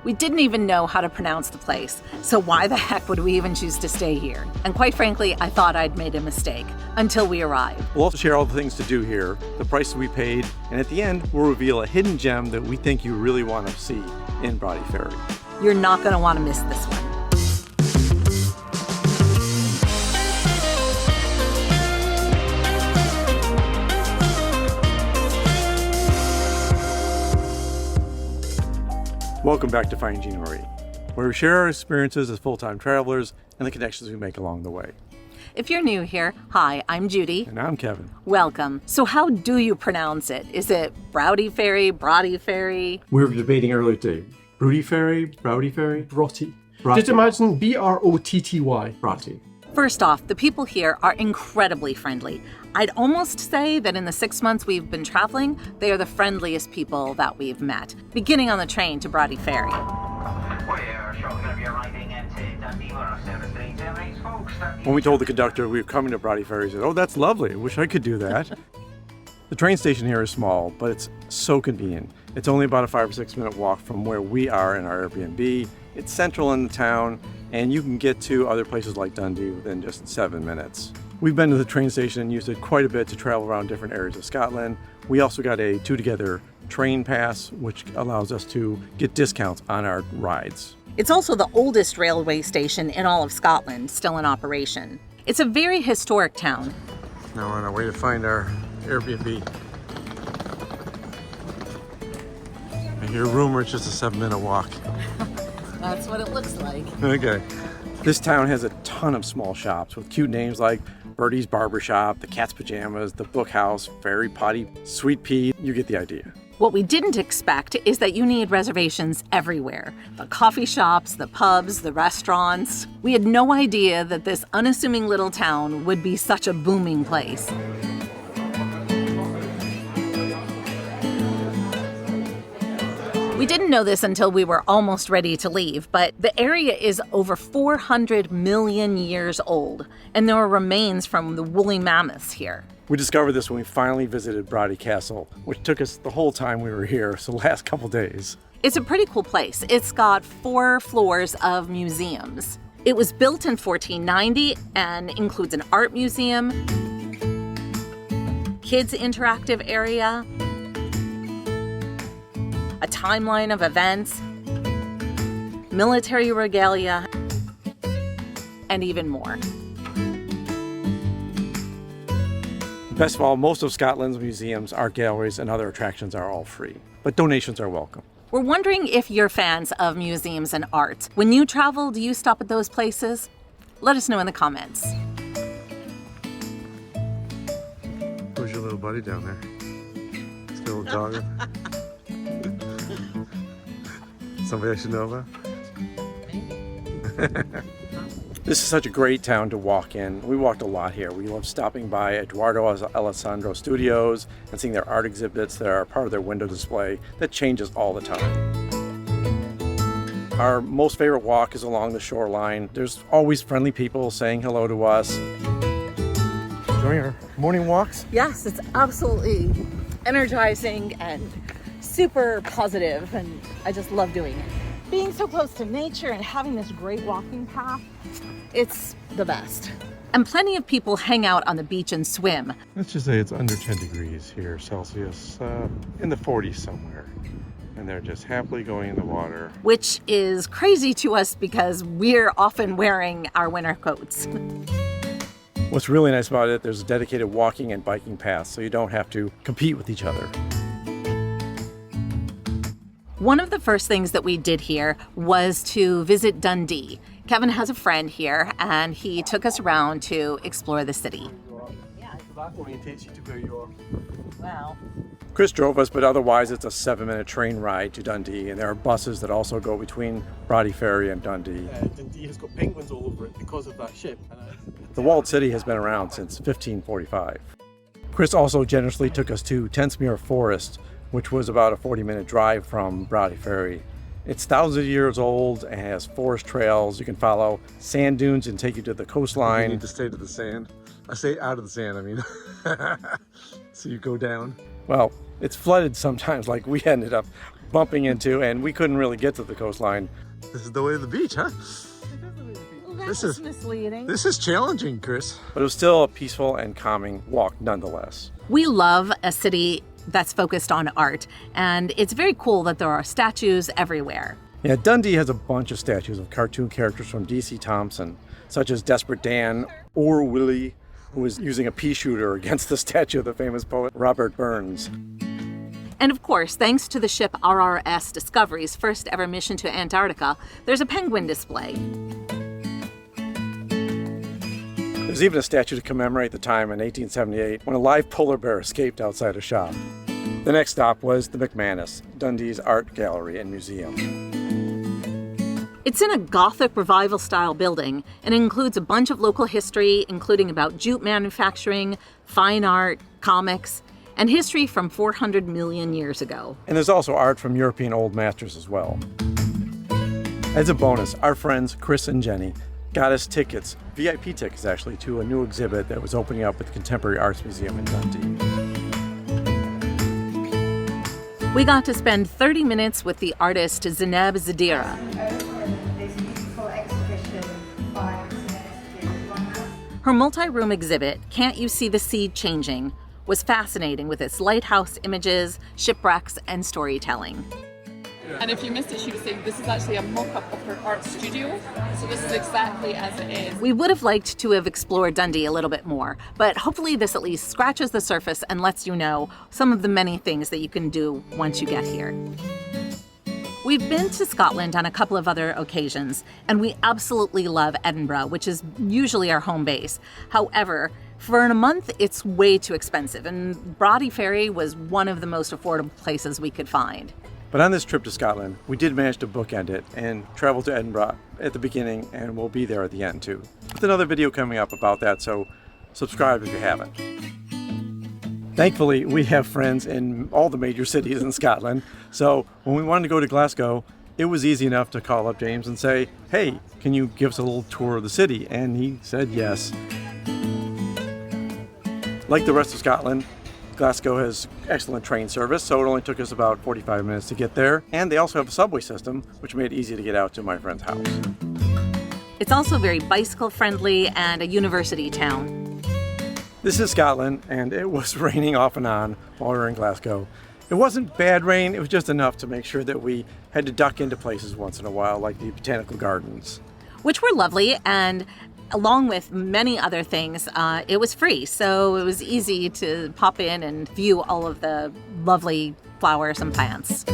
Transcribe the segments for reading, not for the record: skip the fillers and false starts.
We didn't even know how to pronounce the place, so why the heck would we even choose to stay here? And quite frankly, I thought I'd made a mistake until we arrived. We'll also share all the things to do here, the prices we paid, and at the end, we'll reveal a hidden gem that we think you really want to see in Broughty Ferry. You're not going to want to miss this one. Welcome back to findGinaMarie, where we share our experiences as full-time travelers and the connections we make along the way. If you're new here, hi, I'm Judy. And I'm Kevin. Welcome. So how do you pronounce it? Is it Broughty Ferry, Broughty Ferry? We were debating earlier today. Broughty Ferry, Broughty Ferry? Broughty. Just imagine B-R-O-T-T-Y. Broughty. First off, the people here are incredibly friendly. I'd almost say that in the 6 months we've been traveling, they are the friendliest people that we've met, beginning on the train to Broughty Ferry. We're shortly going to be arriving into Dundee on our service train tonight, folks. When we told the conductor we were coming to Broughty Ferry, he said, "Oh, that's lovely. I wish I could do that." The train station here is small, but it's so convenient. It's only about a 5 or 6 minute walk from where we are in our Airbnb. It's central in the town, and you can get to other places like Dundee within just 7 minutes. We've been to the train station and used it quite a bit to travel around different areas of Scotland. We also got a two-together train pass, which allows us to get discounts on our rides. It's also the oldest railway station in all of Scotland, still in operation. It's a very historic town. Now we're on our way to find our Airbnb. I hear rumor it's just a 7 minute walk. That's what it looks like. Okay. This town has a ton of small shops with cute names like Bertie's Barbershop, the Cat's Pajamas, the Book House, Fairy Potty, Sweet Pea. You get the idea. What we didn't expect is that you need reservations everywhere. The coffee shops, the pubs, the restaurants. We had no idea that this unassuming little town would be such a booming place. We didn't know this until we were almost ready to leave, but the area is over 400 million years old, and there are remains from the woolly mammoths here. We discovered this when we finally visited Broughty Castle, which took us the whole time we were here, so the last couple days. It's a pretty cool place. It's got 4 floors of museums. It was built in 1490 and includes an art museum, kids' interactive area, a timeline of events, military regalia, and even more. Best of all, most of Scotland's museums, art galleries, and other attractions are all free, but donations are welcome. We're wondering if you're fans of museums and art. When you travel, do you stop at those places? Let us know in the comments. Who's your little buddy down there? This little dog. Somebody I should know about? This is such a great town to walk in. We walked a lot here. We love stopping by Eduardo Alessandro Studios and seeing their art exhibits that are part of their window display that changes all the time. Our most favorite walk is along the shoreline. There's always friendly people saying hello to us. Enjoying our morning walks? Yes, it's absolutely energizing and super positive, and I just love doing it. Being so close to nature and having this great walking path, it's the best. And plenty of people hang out on the beach and swim. Let's just say it's under 10 degrees here, Celsius, in the 40s somewhere. And they're just happily going in the water. Which is crazy to us because we're often wearing our winter coats. What's really nice about it, there's a dedicated walking and biking path, so you don't have to compete with each other. One of the first things that we did here was to visit Dundee. Kevin has a friend here, and he took us around to explore the city. Yeah, that orientates you to where you are. Wow. Chris drove us, but otherwise it's a 7-minute train ride to Dundee, and there are buses that also go between Broughty Ferry and Dundee. Dundee has got penguins all over it because of that ship. The walled city has been around since 1545. Chris also generously took us to Tensmuir Forest, which was about a 40-minute drive from Broughty Ferry. It's thousands of years old and has forest trails. You can follow sand dunes and take you to the coastline. You need to stay to the sand. I say out of the sand, I mean. So you go down. Well, it's flooded sometimes, like we ended up bumping into, and we couldn't really get to the coastline. This is the way to the beach, huh? Well, This that's is- misleading. This is challenging, Chris. But it was still a peaceful and calming walk nonetheless. We love a city that's focused on art, and it's very cool that there are statues everywhere. Yeah, Dundee has a bunch of statues of cartoon characters from D.C. Thompson, such as Desperate Dan or Willie, who was using a pea shooter against the statue of the famous poet Robert Burns. And of course, thanks to the ship RRS Discovery's first ever mission to Antarctica, there's a penguin display. There's even a statue to commemorate the time in 1878 when a live polar bear escaped outside a shop. The next stop was the McManus, Dundee's art gallery and museum. It's in a Gothic revival-style building and includes a bunch of local history, including about jute manufacturing, fine art, comics, and history from 400 million years ago. And there's also art from European old masters as well. As a bonus, our friends Chris and Jenny got us tickets, VIP tickets actually, to a new exhibit that was opening up at the Contemporary Arts Museum in Dundee. We got to spend 30 minutes with the artist Zineb Sedira. This beautiful exhibition by Sedira. Her multi-room exhibit, Can't You See the Sea Changing, was fascinating with its lighthouse images, shipwrecks, and storytelling. And if you missed it, she was saying this is actually a mock-up of her art studio. So this is exactly as it is. We would have liked to have explored Dundee a little bit more, but hopefully this at least scratches the surface and lets you know some of the many things that you can do once you get here. We've been to Scotland on a couple of other occasions, and we absolutely love Edinburgh, which is usually our home base. However, for a month, it's way too expensive, and Broughty Ferry was one of the most affordable places we could find. But on this trip to Scotland, we did manage to bookend it and travel to Edinburgh at the beginning, and we'll be there at the end too. With another video coming up about that, so subscribe if you haven't. Thankfully, we have friends in all the major cities in Scotland, so when we wanted to go to Glasgow, it was easy enough to call up James and say, hey, can you give us a little tour of the city? And he said yes. Like the rest of Scotland, Glasgow has excellent train service, so it only took us about 45 minutes to get there. And they also have a subway system, which made it easy to get out to my friend's house. It's also very bicycle-friendly and a university town. This is Scotland, and it was raining off and on while we were in Glasgow. It wasn't bad rain, it was just enough to make sure that we had to duck into places once in a while, like the botanical gardens. Which were lovely, and along with many other things, it was free, so it was easy to pop in and view all of the lovely flowers and plants.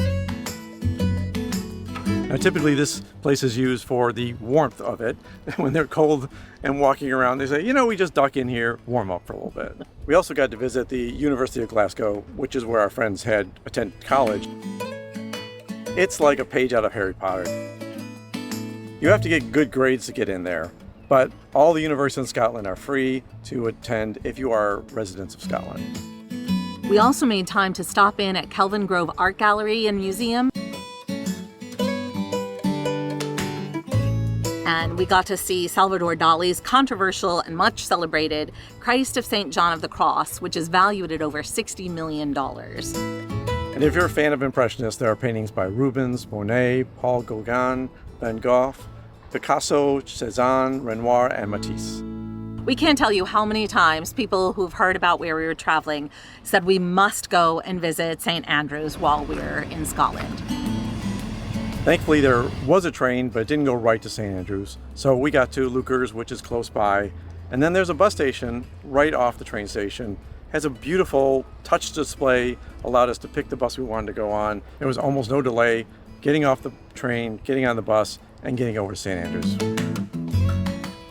Now, typically this place is used for the warmth of it. When they're cold and walking around, they say, you know, we just duck in here, warm up for a little bit. We also got to visit the University of Glasgow, which is where our friends had attended college. It's like a page out of Harry Potter. You have to get good grades to get in there. But all the universities in Scotland are free to attend if you are residents of Scotland. We also made time to stop in at Kelvin Grove Art Gallery and Museum. And we got to see Salvador Dali's controversial and much celebrated Christ of St. John of the Cross, which is valued at over $60 million. And if you're a fan of Impressionists, there are paintings by Rubens, Monet, Paul Gauguin, Van Gogh, Picasso, Cézanne, Renoir, and Matisse. We can't tell you how many times people who've heard about where we were traveling said we must go and visit St. Andrews while we were in Scotland. Thankfully, there was a train, but it didn't go right to St. Andrews. So we got to Lukers, which is close by. And then there's a bus station right off the train station. Has a beautiful touch display, allowed us to pick the bus we wanted to go on. There was almost no delay getting off the train, getting on the bus, and getting over to St. Andrews.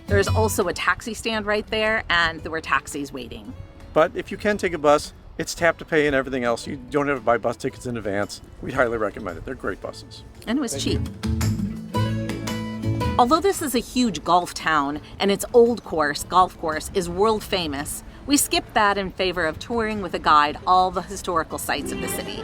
There's also a taxi stand right there, and there were taxis waiting. But if you can take a bus, it's tap to pay and everything else. You don't have to buy bus tickets in advance. We'd highly recommend it. They're great buses. And it was cheap. Although this is a huge golf town, and its golf course, is world famous, we skipped that in favor of touring with a guide all the historical sites of the city.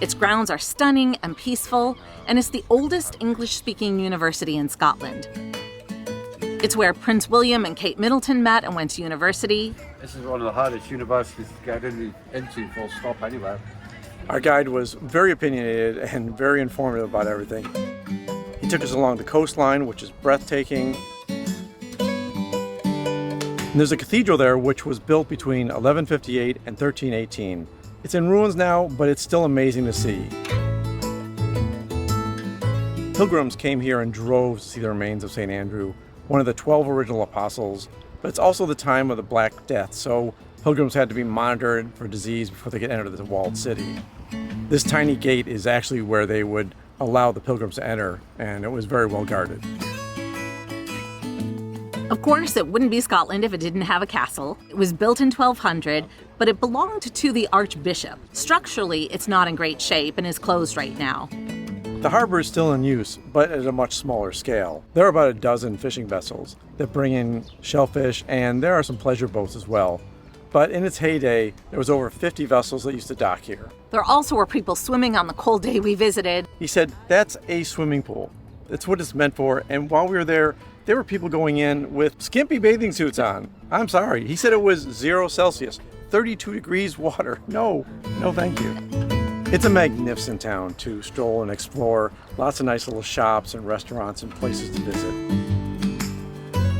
Its grounds are stunning and peaceful, and it's the oldest English-speaking university in Scotland. It's where Prince William and Kate Middleton met and went to university. This is one of the hardest universities to get into full stop anywhere. Our guide was very opinionated and very informative about everything. He took us along the coastline, which is breathtaking. And there's a cathedral there which was built between 1158 and 1318. It's in ruins now, but it's still amazing to see. Pilgrims came here in droves to see the remains of St. Andrew, one of the 12 original apostles, but it's also the time of the Black Death, so pilgrims had to be monitored for disease before they could enter the walled city. This tiny gate is actually where they would allow the pilgrims to enter, and it was very well guarded. Of course, it wouldn't be Scotland if it didn't have a castle. It was built in 1200, but it belonged to the Archbishop. Structurally, it's not in great shape and is closed right now. The harbor is still in use, but at a much smaller scale. There are about a dozen fishing vessels that bring in shellfish, and there are some pleasure boats as well. But in its heyday, there was over 50 vessels that used to dock here. There also were people swimming on the cold day we visited. He said, that's a swimming pool. That's what it's meant for, and while we were there were people going in with skimpy bathing suits on. I'm sorry. He said it was 0 Celsius, 32 degrees water. No thank you. It's a magnificent town to stroll and explore. Lots of nice little shops and restaurants and places to visit.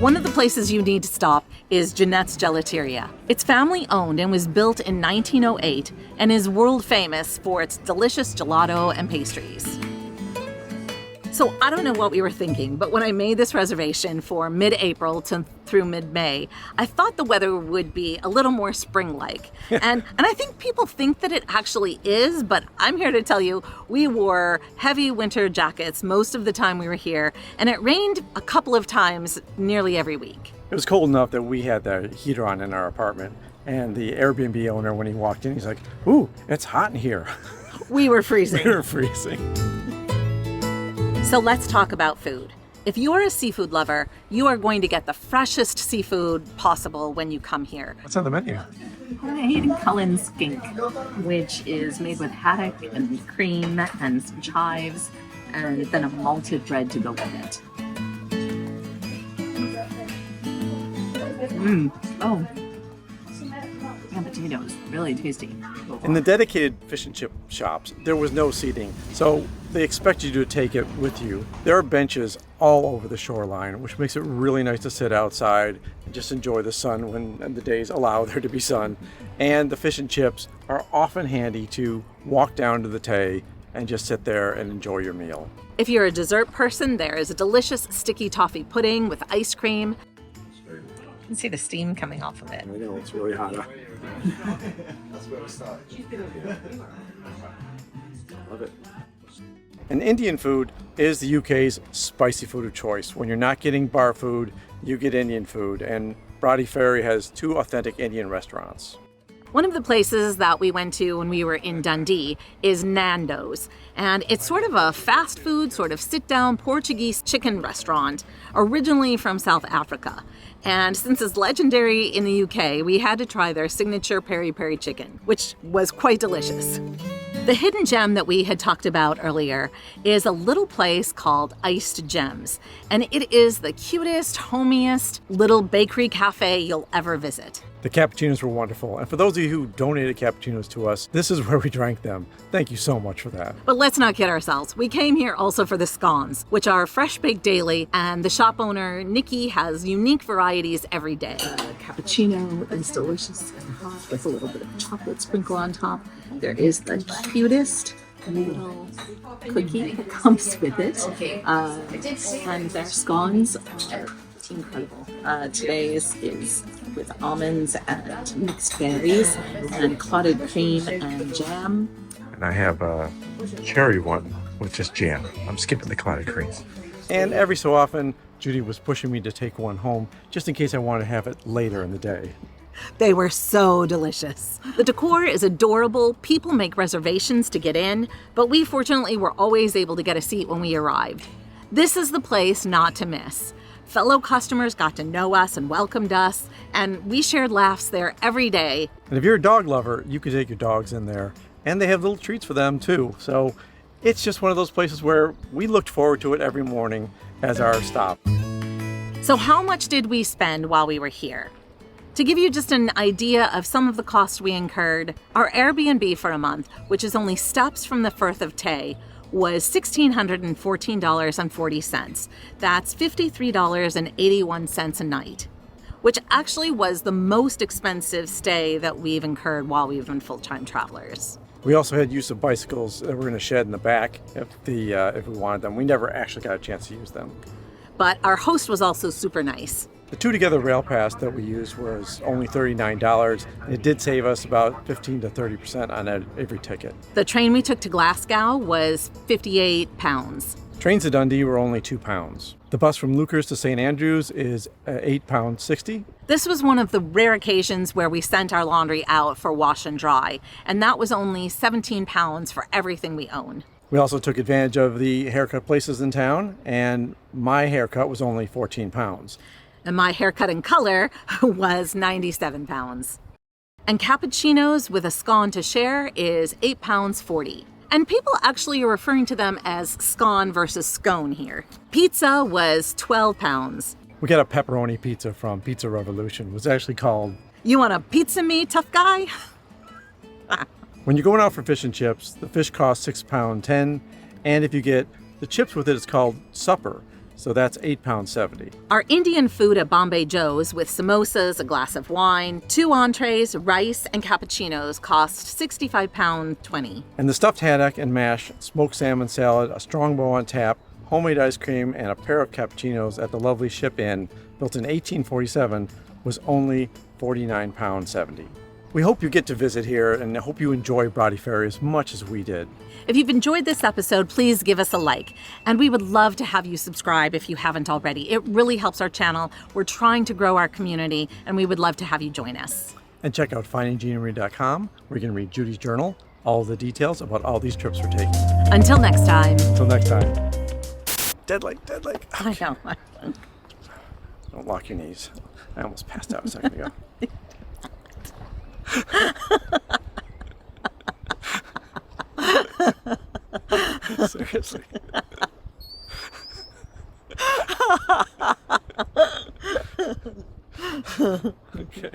One of the places you need to stop is Jeanette's Gelateria. It's family owned and was built in 1908 and is world famous for its delicious gelato and pastries. So I don't know what we were thinking, but when I made this reservation for mid-April through mid-May, I thought the weather would be a little more spring-like. And I think people think that it actually is, but I'm here to tell you we wore heavy winter jackets most of the time we were here, and it rained a couple of times nearly every week. It was cold enough that we had the heater on in our apartment, and the Airbnb owner, when he walked in, he's like, "Ooh, it's hot in here." We were freezing. We were freezing. So let's talk about food. If you are a seafood lover, you are going to get the freshest seafood possible when you come here. What's on the menu? I'm eating Cullen skink, which is made with haddock and cream and some chives, and then a malted bread to go with it. Oh. Yeah, potatoes, really tasty. In the dedicated fish and chip shops, there was no seating, so they expect you to take it with you. There are benches all over the shoreline, which makes it really nice to sit outside and just enjoy the sun when the days allow there to be sun. And the fish and chips are often handy to walk down to the Tay and just sit there and enjoy your meal. If you're a dessert person, there is a delicious sticky toffee pudding with ice cream. You can see the steam coming off of it. I know, it's really hot. Love it. And Indian food is the UK's spicy food of choice. When you're not getting bar food, you get Indian food. And Broughty Ferry has 2 authentic Indian restaurants. One of the places that we went to when we were in Dundee is Nando's. And it's sort of a fast food, sort of sit-down Portuguese chicken restaurant, originally from South Africa. And since it's legendary in the UK, we had to try their signature peri-peri chicken, which was quite delicious. The hidden gem that we had talked about earlier is a little place called Iced Gems, and it is the cutest, homiest little bakery cafe you'll ever visit. The cappuccinos were wonderful, and for those of you who donated cappuccinos to us, this is where we drank them. Thank you so much for that. But let's not kid ourselves. We came here also for the scones, which are fresh baked daily, and the shop owner, Nikki, has unique varieties every day. Cappuccino is delicious and hot with a little bit of chocolate sprinkle on top. There is the cutest little cookie that comes with it. And their scones are incredible. Today's is with almonds and mixed berries and clotted cream and jam. And I have a cherry one with just jam. I'm skipping the clotted creams. And every so often, Judy was pushing me to take one home, just in case I wanted to have it later in the day. They were so delicious. The decor is adorable. People make reservations to get in, but we fortunately were always able to get a seat when we arrived. This is the place not to miss. Fellow customers got to know us and welcomed us, and we shared laughs there every day. And if you're a dog lover, you could take your dogs in there and they have little treats for them too. So it's just one of those places where we looked forward to it every morning as our stop. So how much did we spend while we were here? To give you just an idea of some of the costs we incurred, our Airbnb for a month, which is only steps from the Firth of Tay, was $1,614.40. That's $53.81 a night, which actually was the most expensive stay that we've incurred while we've been full-time travelers. We also had use of bicycles that were in a shed in the back if we wanted them. We never actually got a chance to use them. But our host was also super nice. The two together rail pass that we used was only $39. It did save us about 15 to 30% on every ticket. The train we took to Glasgow was £58. Trains to Dundee were only £2. The bus from Lucas to St. Andrews is £8.60. This was one of the rare occasions where we sent our laundry out for wash and dry, and that was only £17 for everything we own. We also took advantage of the haircut places in town, and my haircut was only £14. And my haircut in color was £97. And cappuccinos with a scone to share is £8.40. And people actually are referring to them as scone versus scone here. Pizza was £12. We got a pepperoni pizza from Pizza Revolution. It was actually called... You want a pizza me, tough guy? When you're going out for fish and chips, the fish costs £6.10, and if you get the chips with it, it's called supper. So that's £8.70. Our Indian food at Bombay Joe's with samosas, a glass of wine, 2 entrees, rice, and cappuccinos cost £65.20. And the stuffed haddock and mash, smoked salmon salad, a strongbow on tap, homemade ice cream, and a pair of cappuccinos at the lovely Ship Inn, built in 1847, was only £49.70. We hope you get to visit here, and I hope you enjoy Broughty Ferry as much as we did. If you've enjoyed this episode, please give us a like. And we would love to have you subscribe if you haven't already. It really helps our channel. We're trying to grow our community, and we would love to have you join us. And check out findingGinaMarie.com, where you can read Judy's journal, all the details about all these trips we're taking. Until next time. Until next time. Dead leg. I know. Don't lock your knees. I almost passed out a second ago. Seriously. Okay.